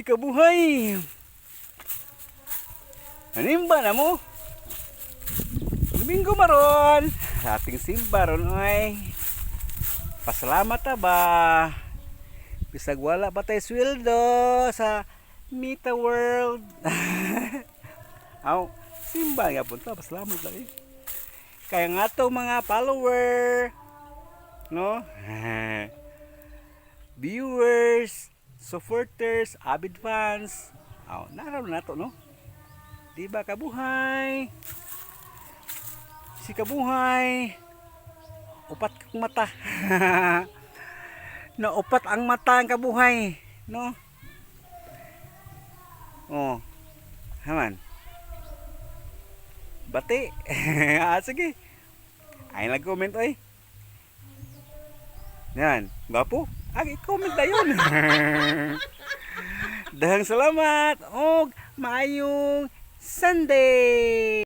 Uy, kabuhay! Hanimba na mo? Domingo maron! Ating simba ron ay. Pasalamat ta ba? Bisag wala pa tayo sweldo sa Mita World. Aw, simba nga punta. Pasalamat lang eh. Kaya nga to mga follower, no? Viewers, supporters, avid fans. Aw, naroon na to, no? Diba kabuhay? Si kabuhay. Upat kang mata. Na upat ang mata ang kabuhay, no? Oh. Haman. Bati. Sige. Ay nag-comment oy. Yan, gwapo. I-comment na yun. Dahang salamat og maayong Sunday.